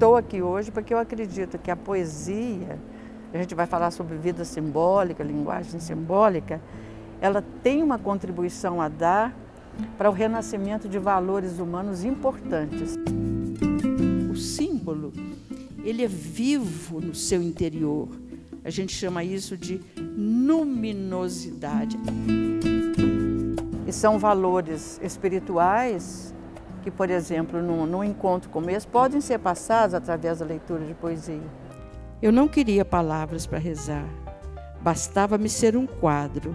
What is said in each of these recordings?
estou aqui hoje porque eu acredito que a poesia, a gente vai falar sobre vida simbólica, linguagem simbólica, ela tem uma contribuição a dar para o renascimento de valores humanos importantes. O símbolo, ele é vivo no seu interior. A gente chama isso de luminosidade. E são valores espirituais que, por exemplo, num encontro como esse, podem ser passados através da leitura de poesia. Eu não queria palavras para rezar. Bastava-me ser um quadro,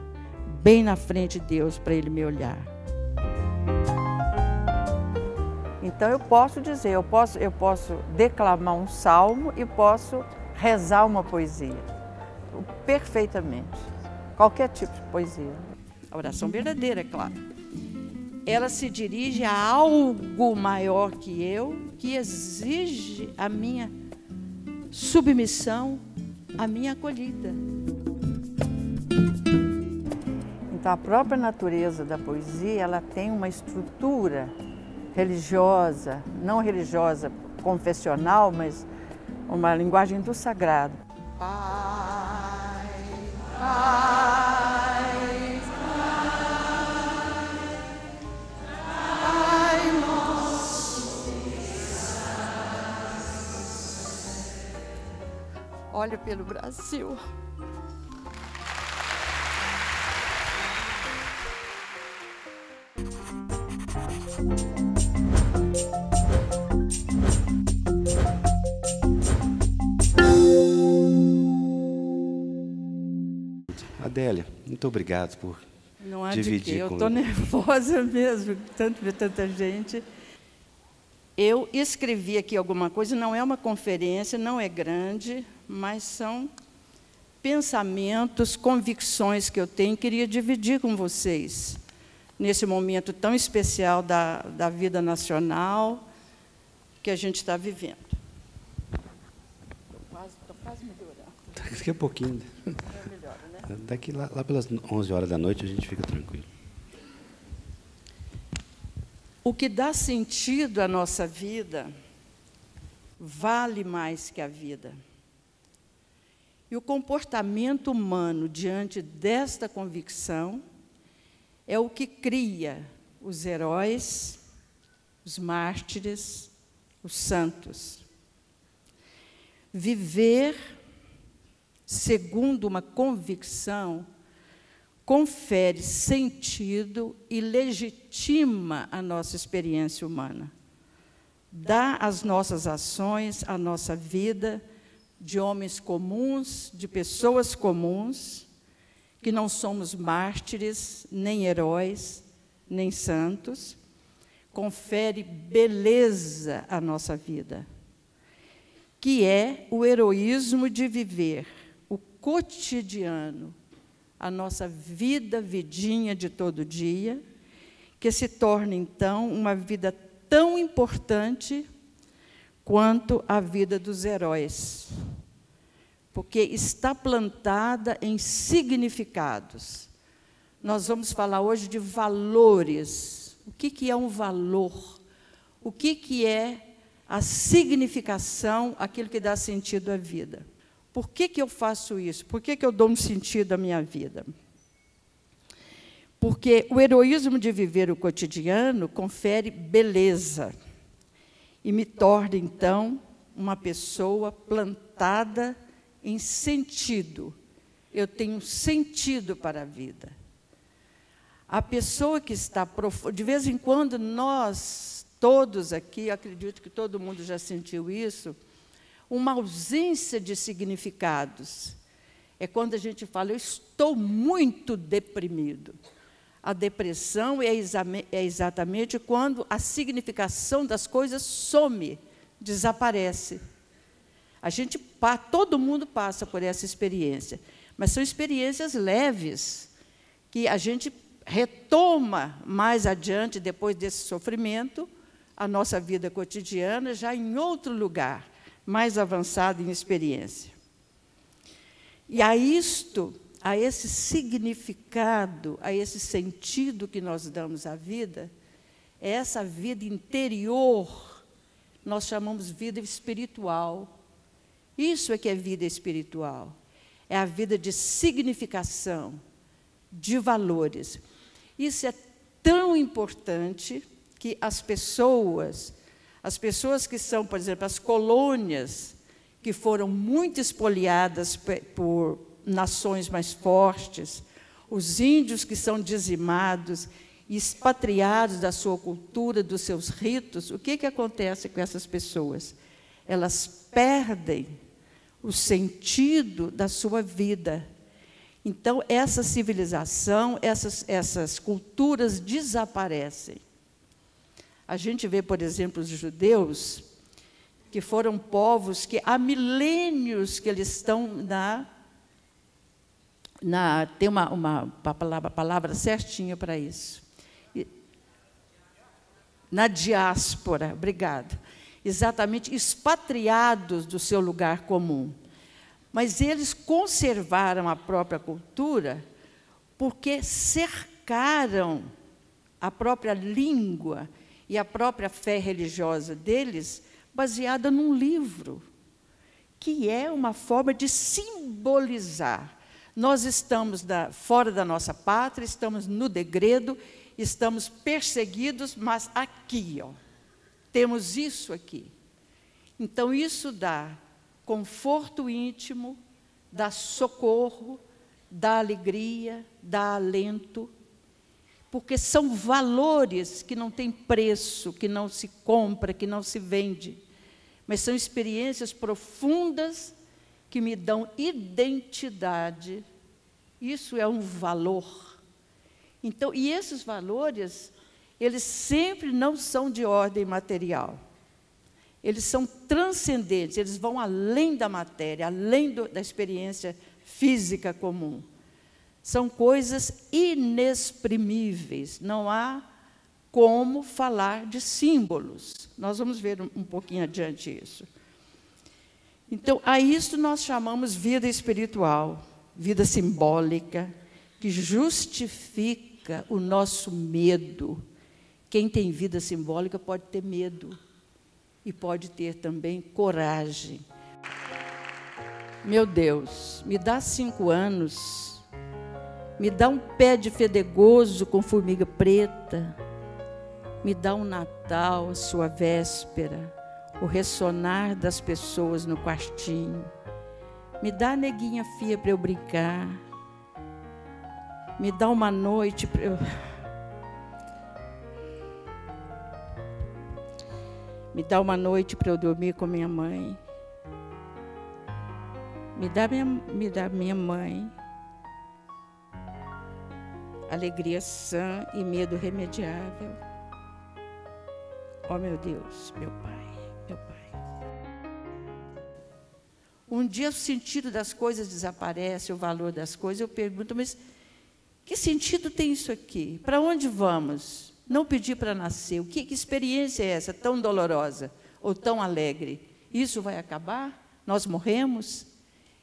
bem na frente de Deus, para Ele me olhar. Então eu posso dizer, eu posso declamar um salmo e posso rezar uma poesia. Perfeitamente. Qualquer tipo de poesia. A oração verdadeira, é claro. Ela se dirige a algo maior que eu, que exige a minha submissão, a minha acolhida. Então a própria natureza da poesia, ela tem uma estrutura religiosa, não religiosa confessional, mas uma linguagem do sagrado. Pai, Pai, Pai nosso. Olha pelo Brasil. Adélia, muito obrigado por dividir Eu comigo. estou nervosa mesmo, tanto ver tanta gente. Eu escrevi aqui alguma coisa, não é uma conferência, não é grande, mas são pensamentos, convicções que eu tenho, queria dividir com vocês, nesse momento tão especial da vida nacional que a gente está vivendo. Estou quase melhorando. Daqui a pouquinho. Melhora, né? Daqui lá pelas 11 horas da noite a gente fica tranquilo. O que dá sentido à nossa vida vale mais que a vida. E o comportamento humano diante desta convicção é o que cria os heróis, os mártires, os santos. Viver segundo uma convicção confere sentido e legitima a nossa experiência humana. Dá às nossas ações, à nossa vida, de homens comuns, de pessoas comuns, que não somos mártires, nem heróis, nem santos, confere beleza à nossa vida, que é o heroísmo de viver o cotidiano, a nossa vida, vidinha de todo dia, que se torna, então, uma vida tão importante quanto a vida dos heróis, porque está plantada em significados. Nós vamos falar hoje de valores. O que é um valor? O que é a significação, aquilo que dá sentido à vida? Por que eu faço isso? Por que eu dou um sentido à minha vida? Porque o heroísmo de viver o cotidiano confere beleza e me torna, então, uma pessoa plantada em sentido. Eu tenho sentido para a vida. A pessoa que está de vez em quando nós todos aqui, acredito que todo mundo já sentiu isso, uma ausência de significados. É quando a gente fala, eu estou muito deprimido. A depressão é exatamente quando a significação das coisas some, desaparece. Todo mundo passa por essa experiência, mas são experiências leves, que a gente retoma mais adiante, depois desse sofrimento, a nossa vida cotidiana, já em outro lugar, mais avançado em experiência. E a esse significado, a esse sentido que nós damos à vida, é essa vida interior. nós chamamos vida espiritual. Isso é que é vida espiritual. É a vida de significação, de valores. Isso é tão importante que as pessoas que são, por exemplo, as colônias, que foram muito espoliadas por nações mais fortes, os índios que são dizimados, expatriados da sua cultura, dos seus ritos, o que acontece com essas pessoas? Elas perdem o sentido da sua vida. Então, essa civilização, essas culturas desaparecem. A gente vê, por exemplo, os judeus, que foram povos que há milênios que eles estão tem uma palavra certinha para isso. Na diáspora, obrigado. Exatamente, expatriados do seu lugar comum. Mas eles conservaram a própria cultura porque cercaram a própria língua e a própria fé religiosa deles baseada num livro, que é uma forma de simbolizar. Nós estamos fora da nossa pátria, estamos no degredo, estamos perseguidos, mas aqui, temos isso aqui. Então, isso dá conforto íntimo, dá socorro, dá alegria, dá alento, porque são valores que não têm preço, que não se compra, que não se vende, mas são experiências profundas que me dão identidade. Isso é um valor. Então, e esses valores, eles sempre não são de ordem material. Eles são transcendentes, eles vão além da matéria, além da experiência física comum. São coisas inexprimíveis, não há como falar de símbolos. Nós vamos ver um pouquinho adiante isso. Então, a isso nós chamamos vida espiritual, vida simbólica, que justifica o nosso medo. Quem tem vida simbólica pode ter medo e pode ter também coragem. Meu Deus, me dá 5 anos, me dá um pé de fedegoso com formiga preta, me dá um Natal, a sua véspera, o ressonar das pessoas no quartinho, me dá a neguinha fia para eu brincar, me dá uma noite para eu... Me dá uma noite para eu dormir com minha mãe. Me dá minha mãe. Alegria sã e medo remediável. Oh, meu Deus, meu Pai, meu Pai. Um dia o sentido das coisas desaparece, o valor das coisas. Eu pergunto, mas que sentido tem isso aqui? Para onde vamos? Não pedi para nascer. Que experiência é essa, tão dolorosa ou tão alegre? Isso vai acabar? Nós morremos?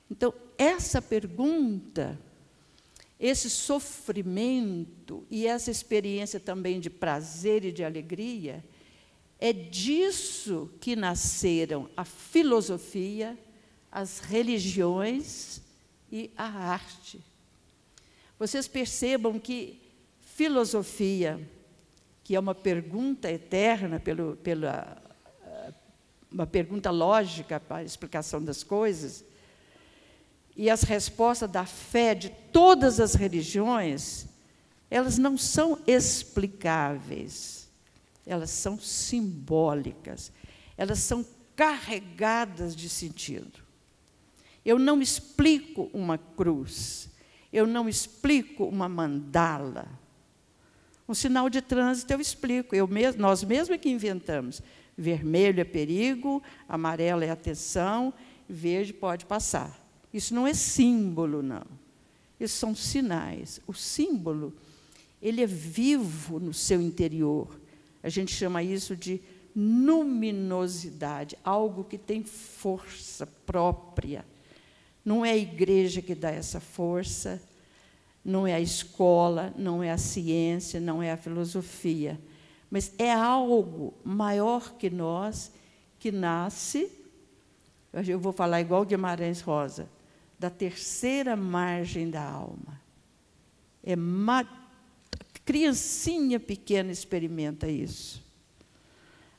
Então, essa pergunta, esse sofrimento e essa experiência também de prazer e de alegria, é disso que nasceram a filosofia, as religiões e a arte. Vocês percebam que filosofia, que é uma pergunta eterna, uma pergunta lógica para a explicação das coisas, e as respostas da fé de todas as religiões, elas não são explicáveis, elas são simbólicas, elas são carregadas de sentido. Eu não explico uma cruz, eu não explico uma mandala. Um sinal de trânsito eu explico, nós mesmos que inventamos. Vermelho é perigo, amarelo é atenção, verde pode passar. Isso não é símbolo, não. Isso são sinais. O símbolo, ele é vivo no seu interior. A gente chama isso de luminosidade, algo que tem força própria. Não é a igreja que dá essa força, não é a escola, não é a ciência, não é a filosofia, mas é algo maior que nós, que nasce, eu vou falar igual Guimarães Rosa, da terceira margem da alma. Criancinha pequena experimenta isso.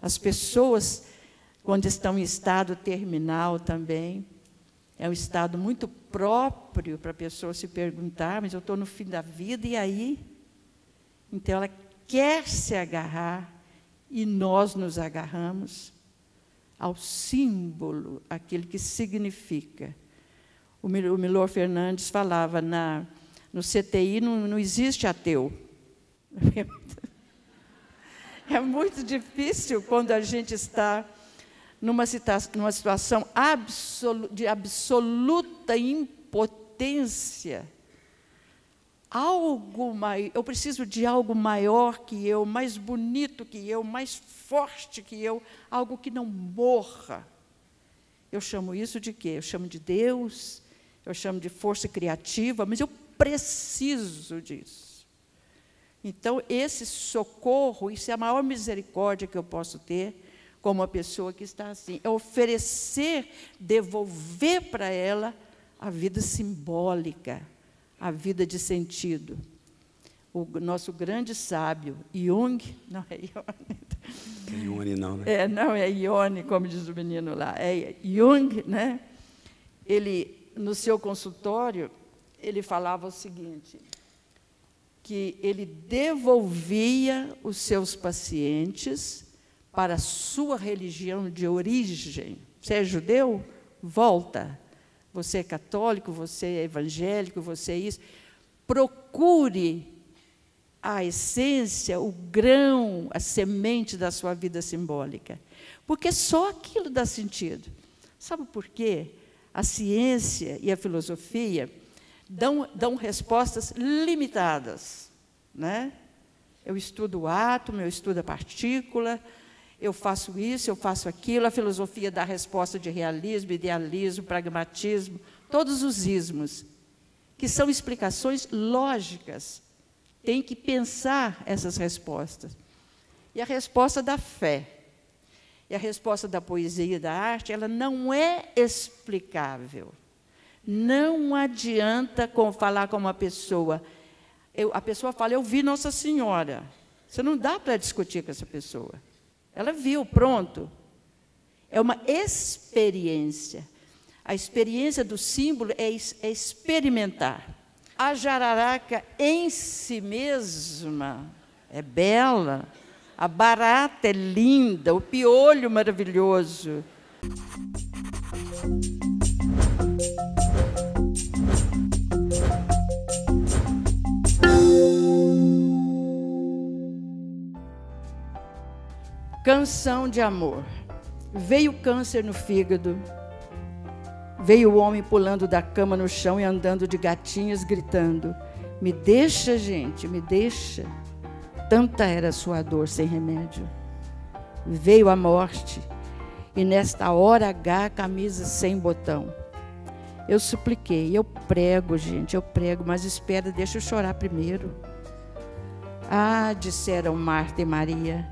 As pessoas, quando estão em estado terminal também, é um estado muito próprio para a pessoa se perguntar, mas eu estou no fim da vida, e aí? Então, ela quer se agarrar, e nós nos agarramos ao símbolo, aquele que significa. O Milor Fernandes falava, no CTI não existe ateu. É muito difícil quando a gente está numa situação de absoluta impotência. Eu preciso de algo maior que eu, mais bonito que eu, mais forte que eu, algo que não morra. Eu chamo isso de quê? Eu chamo de Deus, eu chamo de força criativa, mas eu preciso disso. Então, esse socorro, isso é a maior misericórdia que eu posso ter como uma pessoa que está assim, é oferecer, devolver para ela a vida simbólica, a vida de sentido. O nosso grande sábio, Jung, não é Ione. É Ione não, né? Não é Ione, como diz o menino lá, é Jung, né? Ele, no seu consultório, ele falava o seguinte, que ele devolvia os seus pacientes para a sua religião de origem. Você é judeu? Volta. Você é católico, você é evangélico, você é isso. Procure a essência, o grão, a semente da sua vida simbólica. Porque só aquilo dá sentido. Sabe por quê? A ciência e a filosofia dão respostas limitadas, né? Eu estudo o átomo, eu estudo a partícula, eu faço isso, eu faço aquilo. A filosofia dá resposta de realismo, idealismo, pragmatismo, todos os ismos, que são explicações lógicas. Tem que pensar essas respostas. E a resposta da fé, e a resposta da poesia e da arte, ela não é explicável. Não adianta falar com uma pessoa. A pessoa fala, eu vi Nossa Senhora. Você não dá para discutir com essa pessoa. Ela viu, pronto. É uma experiência. A experiência do símbolo é experimentar. A jararaca em si mesma é bela, a barata é linda, o piolho maravilhoso. Canção de amor. Veio o câncer no fígado, veio o homem pulando da cama no chão e andando de gatinhas, gritando, me deixa, gente, me deixa. Tanta era a sua dor sem remédio. Veio a morte, e nesta hora H, a camisa sem botão. Eu supliquei, eu prego, gente, eu prego, mas espera, deixa eu chorar primeiro. Ah, disseram Marta e Maria,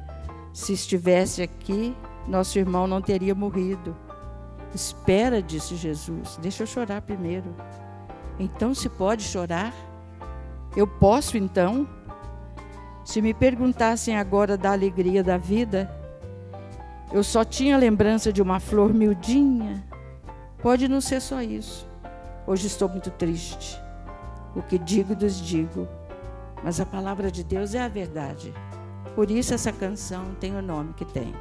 se estivesse aqui, nosso irmão não teria morrido. Espera, disse Jesus, deixa eu chorar primeiro. Então se pode chorar? Eu posso então? Se me perguntassem agora da alegria da vida, eu só tinha lembrança de uma flor miudinha. Pode não ser só isso. Hoje estou muito triste. O que digo, desdigo. Mas a palavra de Deus é a verdade. Por isso essa canção tem o nome que tem.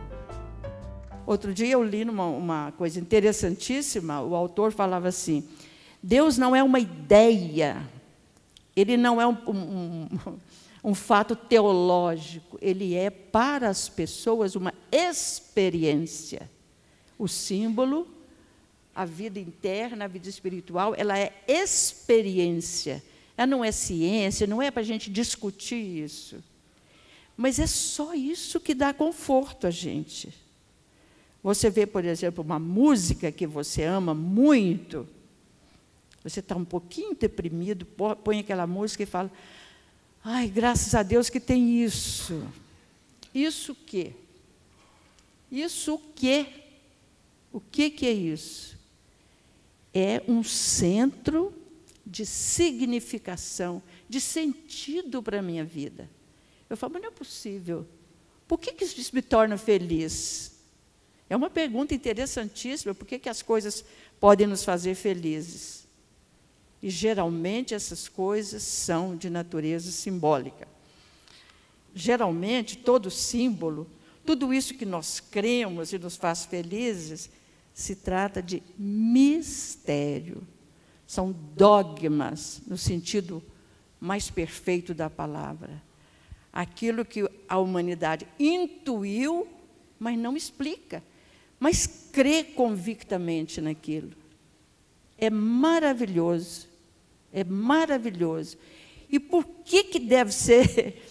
Outro dia eu li uma coisa interessantíssima, o autor falava assim, Deus não é uma ideia, Ele não é um fato teológico, Ele é para as pessoas uma experiência. O símbolo, a vida interna, a vida espiritual, ela é experiência. Ela não é ciência, não é para a gente discutir isso. Mas é só isso que dá conforto a gente. Você vê, por exemplo, uma música que você ama muito, você está um pouquinho deprimido, põe aquela música e fala, ai, graças a Deus que tem isso. Isso o quê? Isso o quê? O que é isso? É um centro de significação, de sentido para a minha vida. Eu falo, mas não é possível. Por que isso me torna feliz? É uma pergunta interessantíssima. Por que as coisas podem nos fazer felizes? E, geralmente, essas coisas são de natureza simbólica. Geralmente, todo símbolo, tudo isso que nós cremos e nos faz felizes, se trata de mistério. São dogmas, no sentido mais perfeito da palavra. Aquilo que a humanidade intuiu, mas não explica, mas crê convictamente naquilo. É maravilhoso, é maravilhoso. E por que deve ser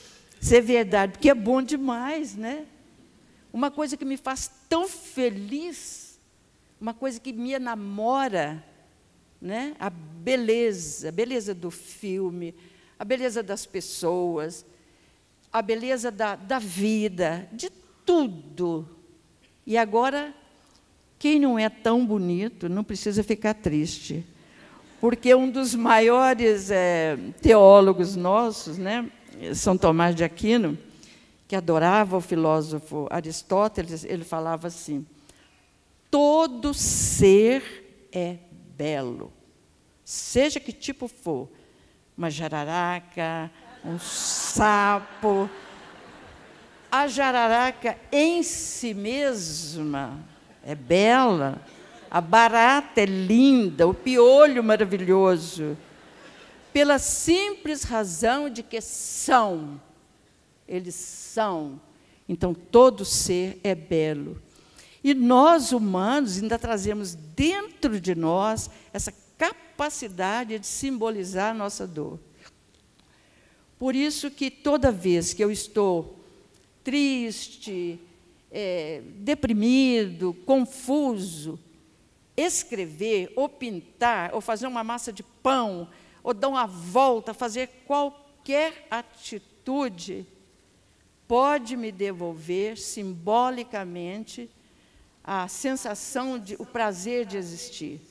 verdade? Porque é bom demais, né? Uma coisa que me faz tão feliz, uma coisa que me enamora, né? A beleza do filme, a beleza das pessoas, a beleza da vida, de tudo. E agora, quem não é tão bonito não precisa ficar triste, porque um dos maiores teólogos nossos, né, São Tomás de Aquino, que adorava o filósofo Aristóteles, ele falava assim: todo ser é belo, seja que tipo for, uma jararaca, um sapo. A jararaca em si mesma é bela, a barata é linda, o piolho maravilhoso, pela simples razão de que são, eles são. Então, todo ser é belo. E nós, humanos, ainda trazemos dentro de nós essa capacidade de simbolizar a nossa dor. Por isso que toda vez que eu estou triste, deprimido, confuso, escrever, ou pintar, ou fazer uma massa de pão, ou dar uma volta, fazer qualquer atitude, pode me devolver simbolicamente a sensação, o prazer de existir.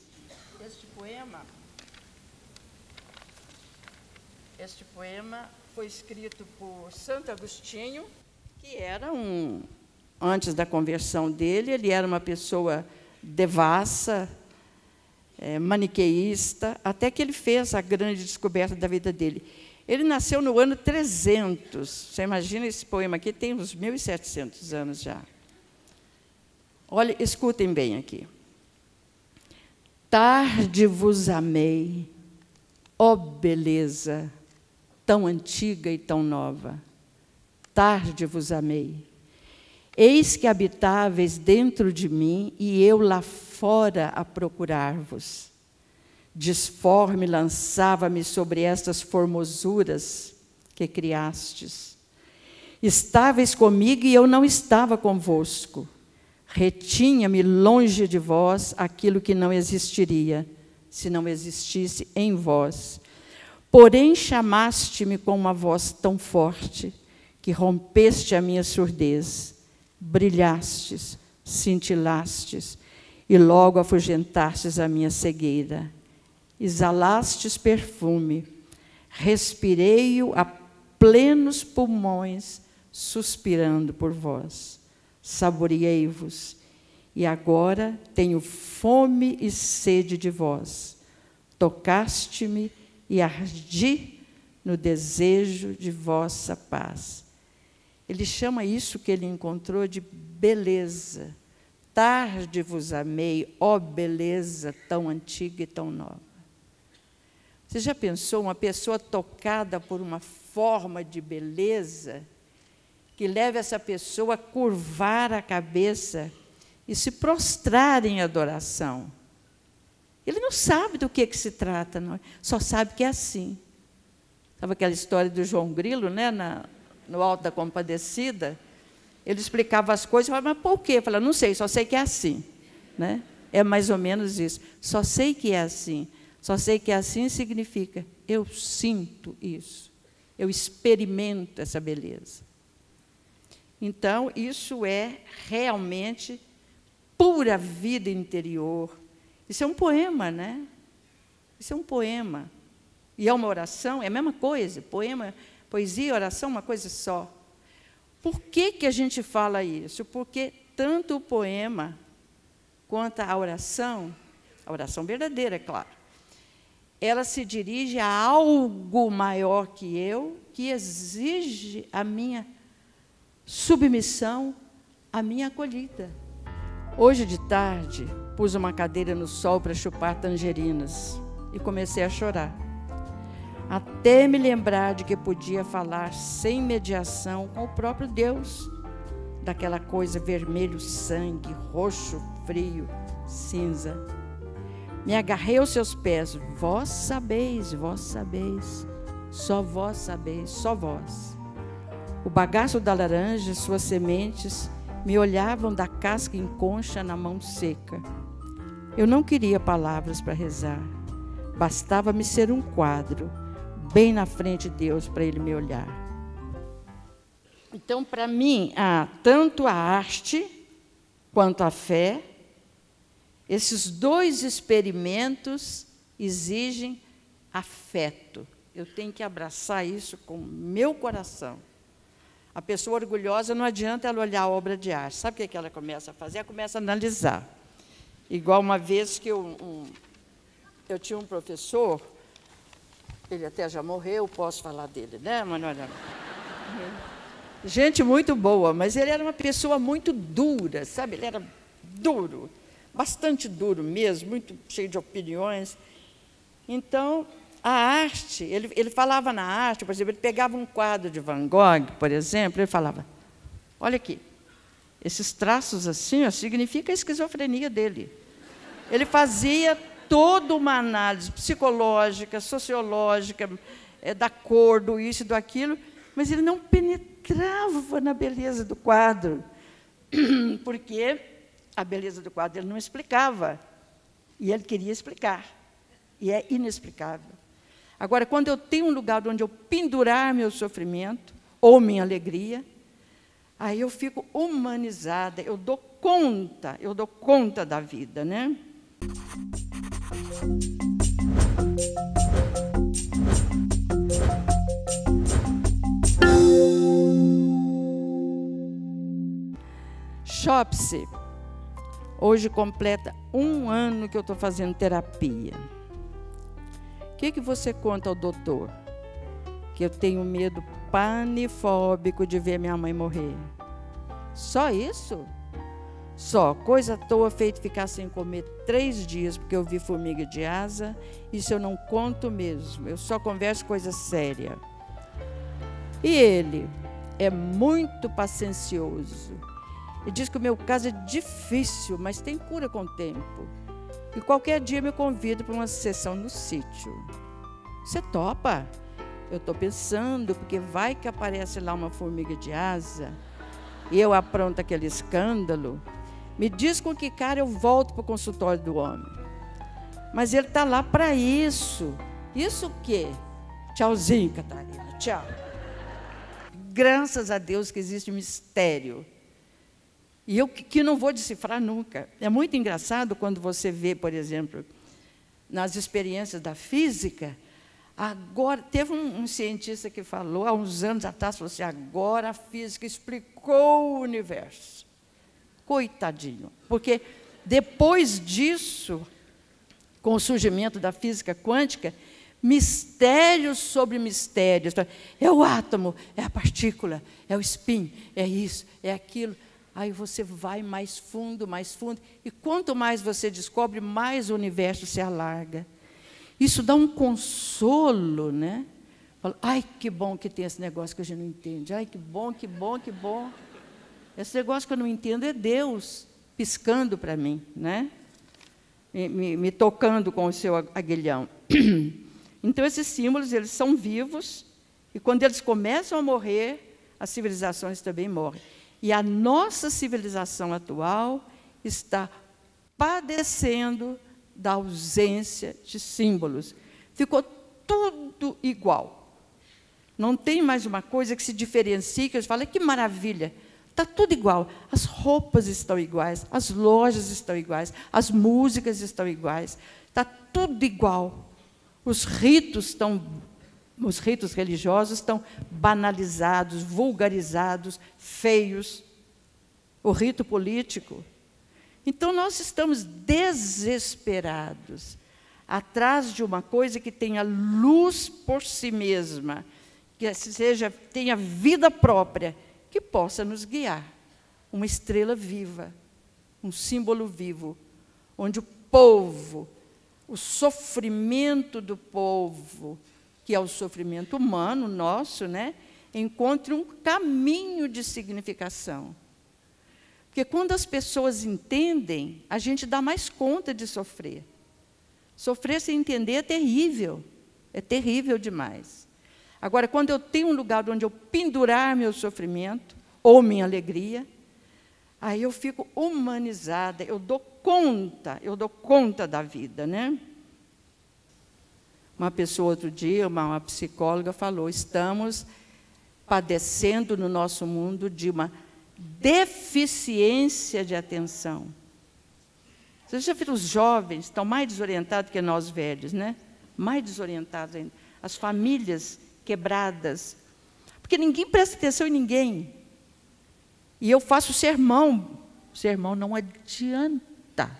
Este poema foi escrito por Santo Agostinho, que era antes da conversão dele, ele era uma pessoa devassa, maniqueísta, até que ele fez a grande descoberta da vida dele. Ele nasceu no ano 300. Você imagina, esse poema aqui tem uns 1.700 anos já. Olha, escutem bem aqui. Tarde vos amei, ó beleza, tão antiga e tão nova. Tarde vos amei. Eis que habitáveis dentro de mim, e eu lá fora a procurar-vos. Disforme lançava-me sobre estas formosuras que criastes. Estáveis comigo e eu não estava convosco. Retinha-me longe de vós aquilo que não existiria, se não existisse em vós. Porém, chamaste-me com uma voz tão forte, que rompeste a minha surdez, brilhastes, cintilastes, e logo afugentastes a minha cegueira. Exalastes perfume, respirei-o a plenos pulmões, suspirando por vós. Saboreei-vos, e agora tenho fome e sede de vós. Tocaste-me e ardi no desejo de vossa paz. Ele chama isso que ele encontrou de beleza. Tarde vos amei, ó beleza tão antiga e tão nova. Você já pensou uma pessoa tocada por uma forma de beleza que leva essa pessoa a curvar a cabeça e se prostrar em adoração? Ele não sabe do que se trata, não. Só sabe que é assim. Sabe aquela história do João Grilo, né, no Alto da Compadecida? Ele explicava as coisas, falava, mas por quê? Eu falava, não sei, só sei que é assim. Né? É mais ou menos isso. Só sei que é assim. Só sei que é assim significa, eu sinto isso. Eu experimento essa beleza. Então, isso é realmente pura vida interior. Isso é um poema, né? Isso é um poema. E é uma oração, é a mesma coisa. Poema, poesia e oração, uma coisa só. Por que a gente fala isso? Porque tanto o poema quanto a oração verdadeira, é claro, ela se dirige a algo maior que eu, que exige a minha submissão, a minha acolhida. Hoje de tarde, pus uma cadeira no sol para chupar tangerinas e comecei a chorar, até me lembrar de que podia falar sem mediação com o próprio Deus, daquela coisa vermelho sangue, roxo frio, cinza. Me agarrei aos seus pés. Vós sabeis, só vós sabeis, só vós. O bagaço da laranja e suas sementes me olhavam da casca em concha na mão seca. Eu não queria palavras para rezar. Bastava-me ser um quadro, bem na frente de Deus, para Ele me olhar. Então, para mim, tanto a arte quanto a fé, esses dois experimentos exigem afeto. Eu tenho que abraçar isso com o meu coração. A pessoa orgulhosa, não adianta ela olhar a obra de arte. Sabe o que ela começa a fazer? Ela começa a analisar. Igual uma vez que eu tinha um professor, ele até já morreu, posso falar dele, né, Manuel? Gente muito boa, mas ele era uma pessoa muito dura, sabe? Ele era duro. Bastante duro mesmo, muito cheio de opiniões. Então, a arte, ele falava na arte, por exemplo, ele pegava um quadro de Van Gogh, por exemplo, ele falava, olha aqui, esses traços assim, ó, significa a esquizofrenia dele. Ele fazia toda uma análise psicológica, sociológica, da cor, do isso e do aquilo, mas ele não penetrava na beleza do quadro, porque a beleza do quadro ele não explicava, e ele queria explicar, e é inexplicável. Agora, quando eu tenho um lugar onde eu pendurar meu sofrimento, ou minha alegria, aí eu fico humanizada, eu dou conta da vida, né? Shopsy. Hoje completa 1 ano que eu estou fazendo terapia. O que você conta ao doutor? Que eu tenho medo panifóbico de ver minha mãe morrer. Só isso? Só. Coisa à toa feito ficar sem comer 3 dias porque eu vi formiga de asa. Isso eu não conto mesmo. Eu só converso coisa séria. E ele é muito paciencioso. Ele diz que o meu caso é difícil, mas tem cura com o tempo. E qualquer dia me convida para uma sessão no sítio. Você topa? Eu estou pensando, porque vai que aparece lá uma formiga de asa e eu apronto aquele escândalo. Me diz com que cara eu volto para o consultório do homem. Mas ele está lá para isso. Isso o quê? Tchauzinho, Catarina. Tchau. Graças a Deus que existe mistério. E eu que não vou decifrar nunca. É muito engraçado quando você vê, por exemplo, nas experiências da física, agora, teve um cientista que falou, há uns anos atrás, falou assim, agora a física explicou o universo. Coitadinho. Porque depois disso, com o surgimento da física quântica, mistérios sobre mistérios. É o átomo, é a partícula, é o spin, é isso, é aquilo. Aí você vai mais fundo, e quanto mais você descobre, mais o universo se alarga. Isso dá um consolo, né? Fala, ai, que bom que tem esse negócio que a gente não entende. Ai, que bom, que bom, que bom. Esse negócio que eu não entendo é Deus piscando para mim, né? Me tocando com o seu aguilhão. Então, esses símbolos, eles são vivos, e quando eles começam a morrer, as civilizações também morrem. E a nossa civilização atual está padecendo da ausência de símbolos. Ficou tudo igual. Não tem mais uma coisa que se diferencie, que eu falo, que maravilha, Está tudo igual. As roupas estão iguais, as lojas estão iguais, as músicas estão iguais. Está tudo igual. Os ritos religiosos estão banalizados, vulgarizados, feios. O rito político. Então, nós estamos desesperados, atrás de uma coisa que tenha luz por si mesma, que tenha vida própria, que possa nos guiar. Uma estrela viva, um símbolo vivo, onde o povo, o sofrimento do povo, que é o sofrimento humano nosso, né, encontre um caminho de significação. Porque quando as pessoas entendem, a gente dá mais conta de sofrer. Sofrer sem entender é terrível demais. Agora, quando eu tenho um lugar onde eu pendurar meu sofrimento, ou minha alegria, aí eu fico humanizada, eu dou conta da vida, né? Uma pessoa, outro dia, uma psicóloga falou, estamos padecendo no nosso mundo de uma deficiência de atenção. Vocês já viram, os jovens estão mais desorientados que nós velhos, né? Mais desorientados ainda. As famílias quebradas. Porque ninguém presta atenção em ninguém. E eu faço sermão. Sermão não adianta.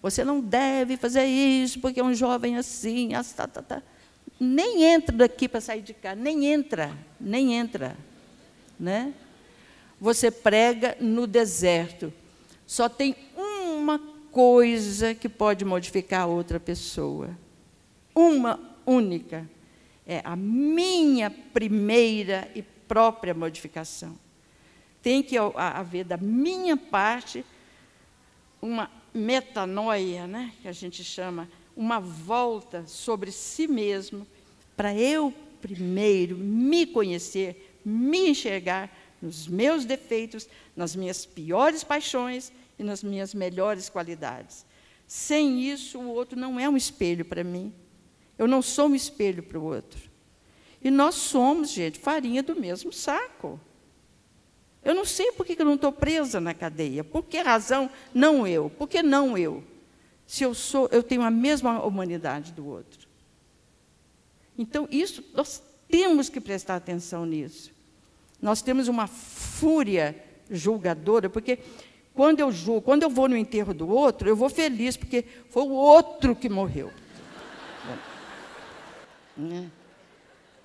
Você não deve fazer isso, porque é um jovem assim, Nem entra daqui para sair de cá, nem entra. Né? Você prega no deserto. Só tem uma coisa que pode modificar a outra pessoa. Uma única. É a minha primeira e própria modificação. Tem que haver da minha parte uma metanoia, né, que a gente chama, uma volta sobre si mesmo, para eu primeiro me conhecer, me enxergar nos meus defeitos, nas minhas piores paixões e nas minhas melhores qualidades. Sem isso, o outro não é um espelho para mim. Eu não sou um espelho para o outro. E nós somos, gente, farinha do mesmo saco. Eu não sei por que eu não estou presa na cadeia. Por que razão não eu? Por que não eu? Se eu tenho a mesma humanidade do outro. Então, isso, nós temos que prestar atenção nisso. Nós temos uma fúria julgadora, porque quando eu julgo, quando eu vou no enterro do outro, eu vou feliz, porque foi o outro que morreu.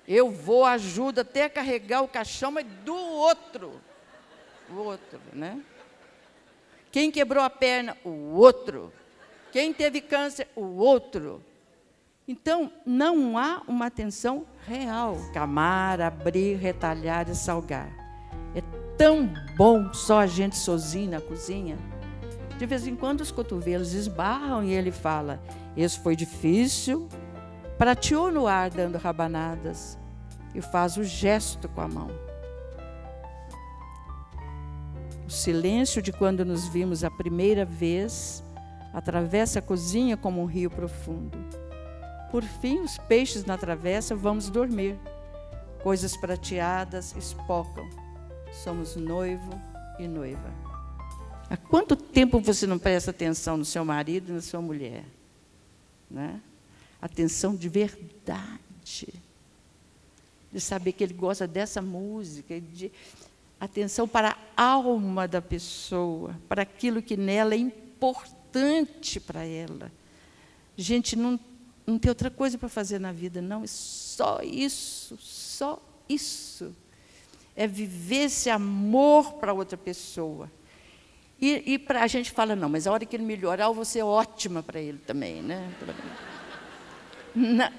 Eu vou, ajudo até a carregar o caixão, mas do outro. O outro, né? Quem quebrou a perna? O outro. Quem teve câncer? O outro. Então, não há uma atenção real. Camar, abrir, retalhar e salgar. É tão bom só a gente sozinho na cozinha. De vez em quando os cotovelos esbarram e ele fala, isso foi difícil, prateou no ar dando rabanadas e faz o gesto com a mão. O silêncio de quando nos vimos a primeira vez atravessa a cozinha como um rio profundo. Por fim, os peixes na travessa, vamos dormir. Coisas prateadas espocam. Somos noivo e noiva. Há quanto tempo você não presta atenção no seu marido e na sua mulher? Né? Atenção de verdade. De saber que ele gosta dessa música, atenção para a alma da pessoa, para aquilo que nela é importante para ela. Gente, não tem outra coisa para fazer na vida, não. É só isso, só isso. É viver esse amor para outra pessoa. E a gente fala, não, mas a hora que ele melhorar, eu vou ser ótima para ele também, né?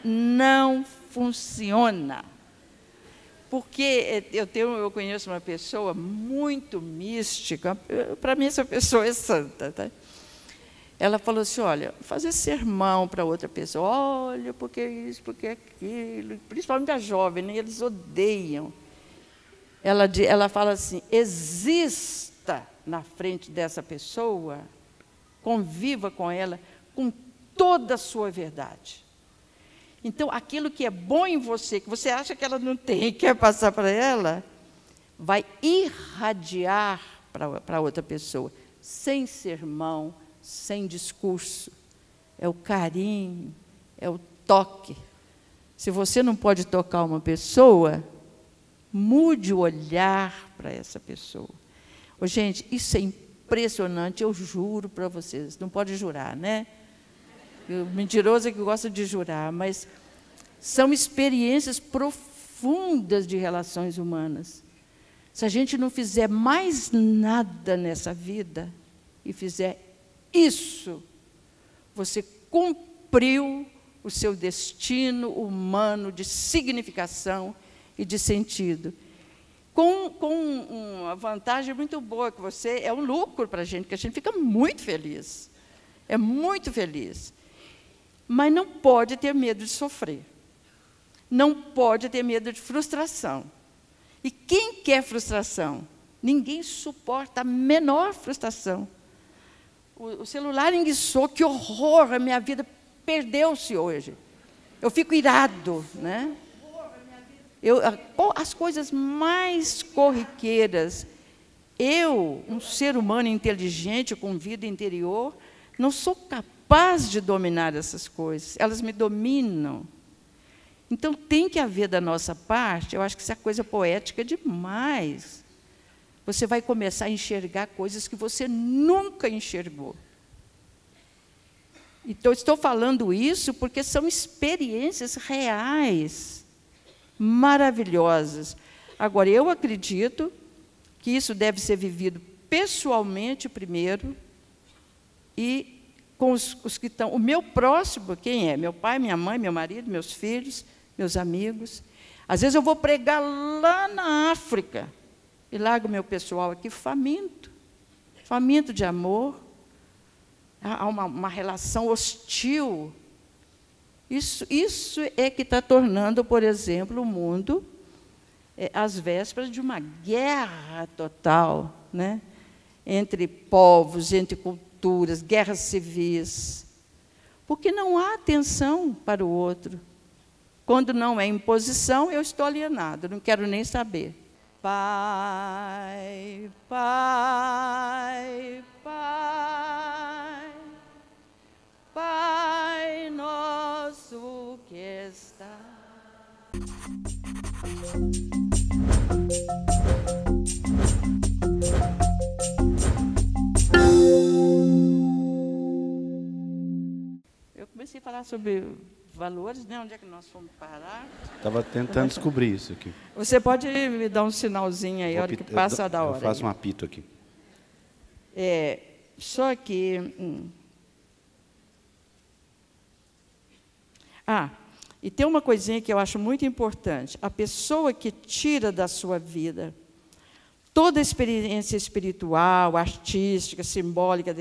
Não funciona. Porque eu conheço uma pessoa muito mística, para mim essa pessoa é santa. Tá? Ela falou assim, olha, fazer sermão para outra pessoa, olha, porque isso, porque aquilo, principalmente a jovem, né? Eles odeiam. Ela fala assim, exista na frente dessa pessoa, conviva com ela, com toda a sua verdade. Então, aquilo que é bom em você, que você acha que ela não tem e quer passar para ela, vai irradiar para outra pessoa, sem sermão, sem discurso. É o carinho, é o toque. Se você não pode tocar uma pessoa, mude o olhar para essa pessoa. Ô, gente, isso é impressionante, eu juro para vocês. Não pode jurar, né? O mentiroso é que gosta de jurar, mas são experiências profundas de relações humanas. Se a gente não fizer mais nada nessa vida e fizer isso, você cumpriu o seu destino humano de significação e de sentido. Com uma vantagem muito boa, que você é um lucro para a gente, que a gente fica muito feliz. É muito feliz. Mas não pode ter medo de sofrer. Não pode ter medo de frustração. E quem quer frustração? Ninguém suporta a menor frustração. O celular enguiçou, que horror, a minha vida perdeu-se hoje. Eu fico irado, né? As coisas mais corriqueiras, um ser humano inteligente, com vida interior, não sou capaz de dominar essas coisas, elas me dominam. Então, tem que haver da nossa parte, eu acho que isso é coisa poética demais. Você vai começar a enxergar coisas que você nunca enxergou. Então, estou falando isso porque são experiências reais, maravilhosas. Agora, eu acredito que isso deve ser vivido pessoalmente primeiro e com os que estão... O meu próximo, quem é? Meu pai, minha mãe, meu marido, meus filhos, meus amigos. Às vezes eu vou pregar lá na África e largo meu pessoal aqui faminto de amor. Há uma relação hostil. Isso é que está tornando, por exemplo, o mundo às vésperas de uma guerra total, né? Entre povos, entre culturas, guerras civis. Porque não há atenção para o outro. Quando não é imposição, eu estou alienado, não quero nem saber. Pai, Pai, Pai, Pai nosso que está. Eu comecei a falar sobre valores, né? Onde é que nós fomos parar? Estava tentando descobrir isso aqui. Você pode me dar um sinalzinho aí, a hora que passa da hora. Eu faço um apito aqui. Só que... e tem uma coisinha que eu acho muito importante. A pessoa que tira da sua vida toda a experiência espiritual, artística, simbólica,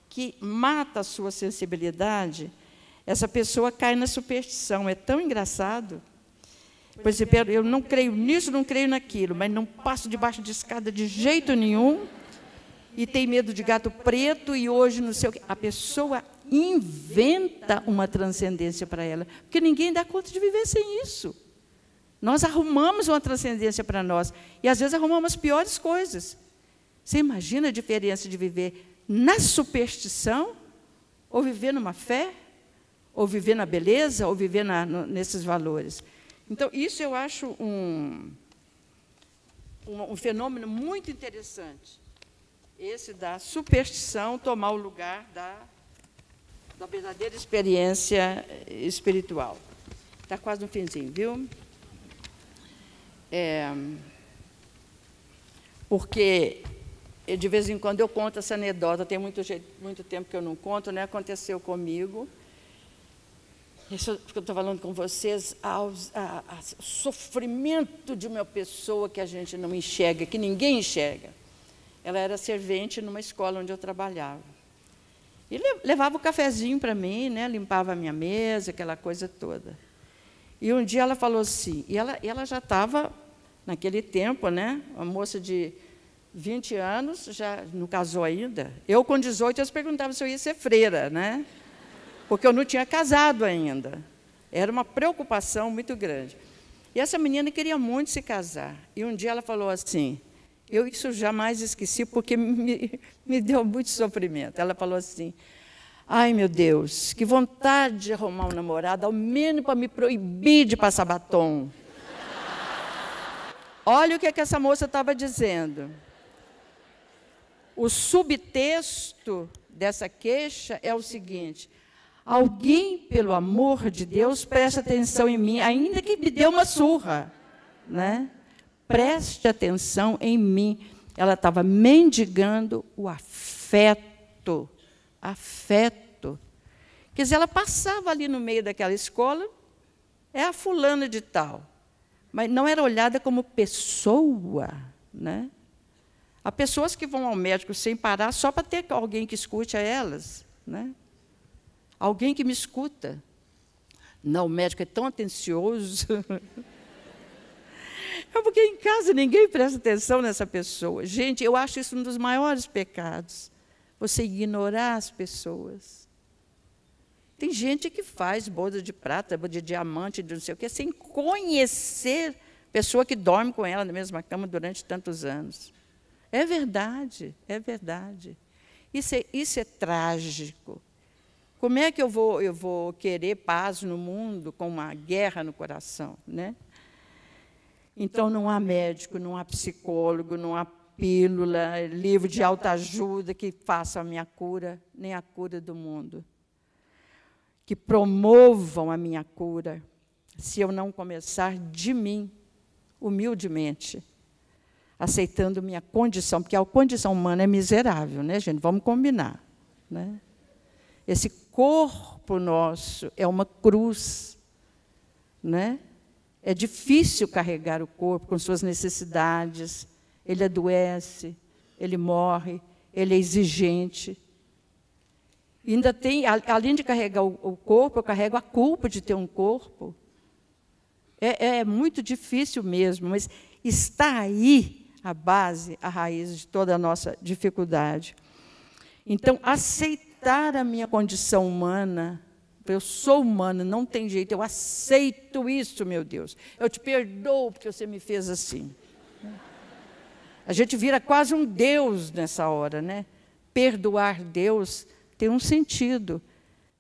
que mata a sua sensibilidade, essa pessoa cai na superstição. É tão engraçado. Por exemplo, eu não creio nisso, não creio naquilo, mas não passo debaixo de escada de jeito nenhum, e tem medo de gato preto, e hoje não sei o quê. A pessoa inventa uma transcendência para ela, porque ninguém dá conta de viver sem isso. Nós arrumamos uma transcendência para nós, e às vezes arrumamos as piores coisas. Você imagina a diferença de viver na superstição, ou viver numa fé, ou viver na beleza, ou viver nesses valores. Então, isso eu acho um fenômeno muito interessante. Esse da superstição tomar o lugar da verdadeira experiência espiritual. Está quase no finzinho, viu? Porque, de vez em quando, eu conto essa anedota, tem muito tempo que eu não conto, né? Aconteceu comigo. Isso que eu estou falando com vocês, o sofrimento de uma pessoa que a gente não enxerga, que ninguém enxerga. Ela era servente numa escola onde eu trabalhava. E levava o cafezinho para mim, né, limpava a minha mesa, aquela coisa toda. E um dia ela falou assim, e ela já estava, naquele tempo, né, uma moça de 20 anos, já não casou ainda. Eu, com 18, eles perguntavam se eu ia ser freira, né? Porque eu não tinha casado ainda. Era uma preocupação muito grande. E essa menina queria muito se casar. E um dia ela falou assim, eu isso jamais esqueci, porque me deu muito sofrimento. Ela falou assim, ai, meu Deus, que vontade de arrumar um namorado, ao menos para me proibir de passar batom. Olha o que essa moça estava dizendo. O subtexto dessa queixa é o seguinte, alguém, pelo amor de Deus, preste atenção em mim, ainda que me dê uma surra, né? Preste atenção em mim. Ela estava mendigando o afeto. Afeto. Quer dizer, ela passava ali no meio daquela escola, é a fulana de tal, mas não era olhada como pessoa, né? Há pessoas que vão ao médico sem parar só para ter alguém que escute a elas, né? Alguém que me escuta. Não, o médico é tão atencioso. É porque em casa ninguém presta atenção nessa pessoa. Gente, eu acho isso um dos maiores pecados. Você ignorar as pessoas. Tem gente que faz boda de prata, boda de diamante, de não sei o quê, sem conhecer pessoa que dorme com ela na mesma cama durante tantos anos. É verdade, é verdade. Isso é trágico. Como é que eu vou querer paz no mundo com uma guerra no coração, né? Então, não há médico, não há psicólogo, não há pílula, livro de autoajuda que faça a minha cura, nem a cura do mundo. Que promovam a minha cura, se eu não começar de mim, humildemente, aceitando minha condição, porque a condição humana é miserável, né, gente? Vamos combinar, né? Esse corpo nosso é uma cruz, né? É difícil carregar o corpo com suas necessidades. Ele adoece, ele morre, ele é exigente. E ainda tem, além de carregar o corpo, eu carrego a culpa de ter um corpo. É muito difícil mesmo, mas está aí a base, a raiz de toda a nossa dificuldade. Então, aceitar a minha condição humana, eu sou humana, não tem jeito, eu aceito isso, meu Deus. Eu te perdoo porque você me fez assim. A gente vira quase um Deus nessa hora, né? Perdoar Deus tem um sentido.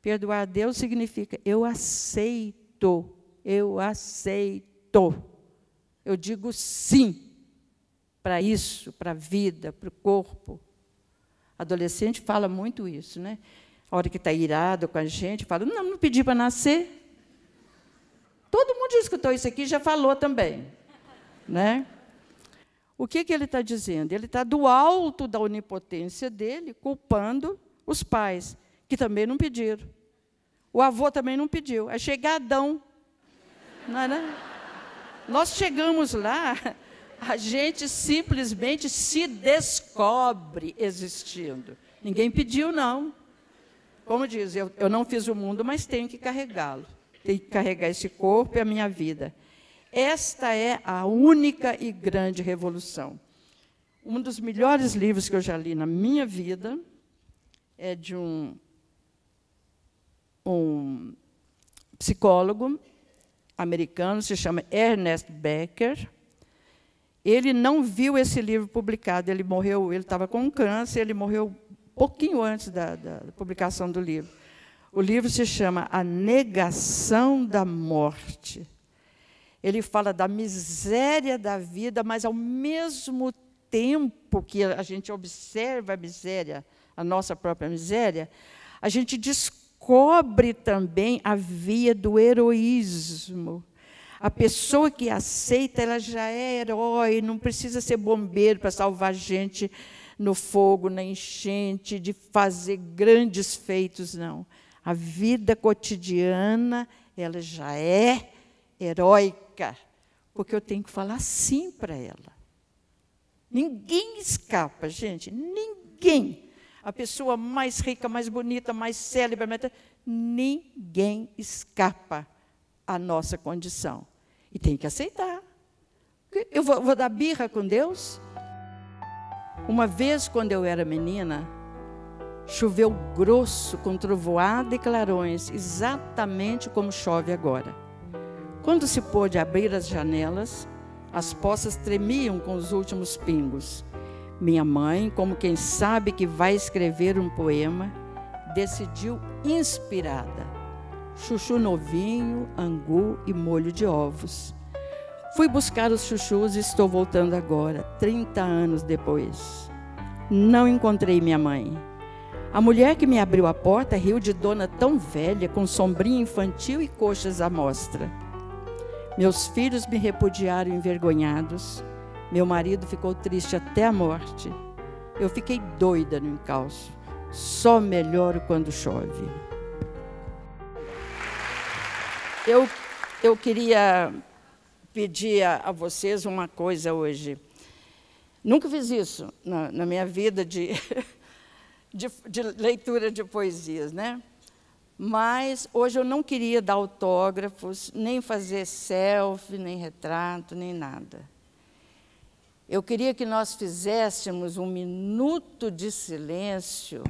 Perdoar Deus significa, eu aceito, eu aceito. Eu digo sim para isso, para a vida, para o corpo. Adolescente fala muito isso, né? A hora que está irado com a gente, fala, não pedi para nascer. Todo mundo já escutou isso aqui, já falou também, né? O que ele está dizendo? Ele está do alto da onipotência dele, culpando os pais, que também não pediram. O avô também não pediu. É chegar Adão. Não é? Nós chegamos lá, a gente simplesmente se descobre existindo. Ninguém pediu, não. Como diz, eu não fiz o mundo, mas tenho que carregá-lo. Tenho que carregar esse corpo e a minha vida. Esta é a única e grande revolução. Um dos melhores livros que eu já li na minha vida é de um psicólogo americano, se chama Ernest Becker. Ele não viu esse livro publicado, ele morreu, ele estava com câncer, ele morreu pouquinho antes da publicação do livro. O livro se chama A Negação da Morte. Ele fala da miséria da vida, mas, ao mesmo tempo que a gente observa a miséria, a nossa própria miséria, a gente descobre também a via do heroísmo. A pessoa que aceita, ela já é herói, não precisa ser bombeiro para salvar gente no fogo, na enchente, de fazer grandes feitos, não. A vida cotidiana, ela já é heróica, porque eu tenho que falar sim para ela. Ninguém escapa, gente, ninguém. A pessoa mais rica, mais bonita, mais célebre, ninguém escapa à nossa condição. E tem que aceitar. Eu vou dar birra com Deus? Uma vez, quando eu era menina, choveu grosso, com trovoada e clarões, exatamente como chove agora. Quando se pôde abrir as janelas, as poças tremiam com os últimos pingos. Minha mãe, como quem sabe que vai escrever um poema, decidiu inspirada. Chuchu novinho, angu e molho de ovos. Fui buscar os chuchus e estou voltando agora, 30 anos depois. Não encontrei minha mãe. A mulher que me abriu a porta riu de dona tão velha, com sombrinha infantil e coxas à mostra. Meus filhos me repudiaram envergonhados. Meu marido ficou triste até a morte. Eu fiquei doida no encalço. Só melhoro quando chove. Eu queria pedir a vocês uma coisa hoje. Nunca fiz isso na minha vida de leitura de poesias, né? Mas hoje eu não queria dar autógrafos, nem fazer selfie, nem retrato, nem nada. Eu queria que nós fizéssemos um minuto de silêncio,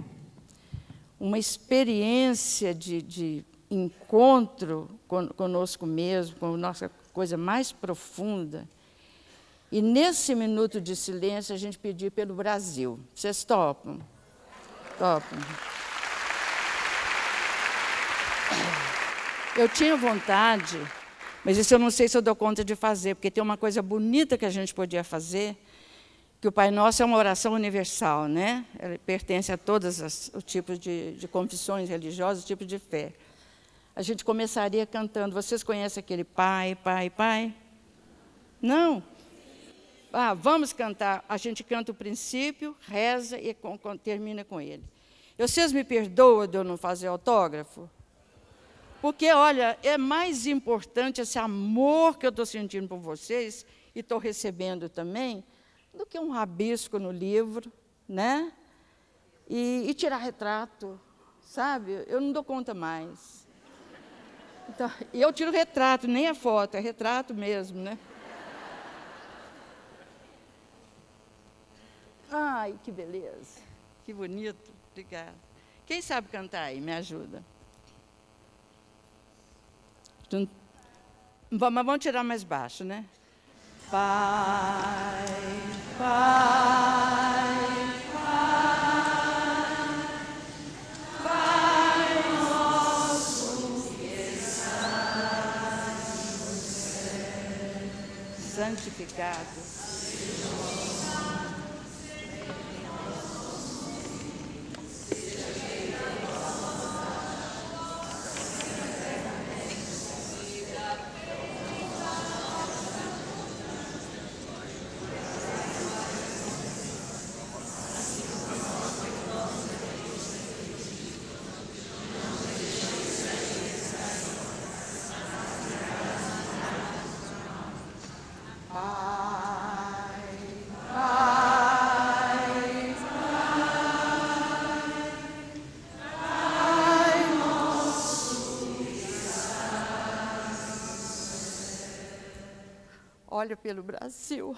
uma experiência de encontro conosco mesmo, com a nossa coisa mais profunda. E nesse minuto de silêncio a gente pedir pelo Brasil. Vocês topam? Topam. Eu tinha vontade, mas isso eu não sei se eu dou conta de fazer, porque tem uma coisa bonita que a gente podia fazer, que o Pai Nosso é uma oração universal, né? Ele pertence a todos os tipos de confissões religiosas, tipos de fé. A gente começaria cantando. Vocês conhecem aquele Pai, Pai, Pai? Não? Ah, vamos cantar. A gente canta o princípio, reza e termina com ele. Vocês me perdoam de eu não fazer autógrafo? Porque, olha, é mais importante esse amor que eu estou sentindo por vocês, e estou recebendo também, do que um rabisco no livro, né? E tirar retrato, sabe? Eu não dou conta mais. Então, e eu tiro retrato, nem a foto, é retrato mesmo, né? Ai, que beleza, que bonito, obrigada. Quem sabe cantar aí, me ajuda. Mas vamos tirar mais baixo, né? Pai, Pai, Pai, Pai nosso que estás no céu, santificado. Olha pelo Brasil.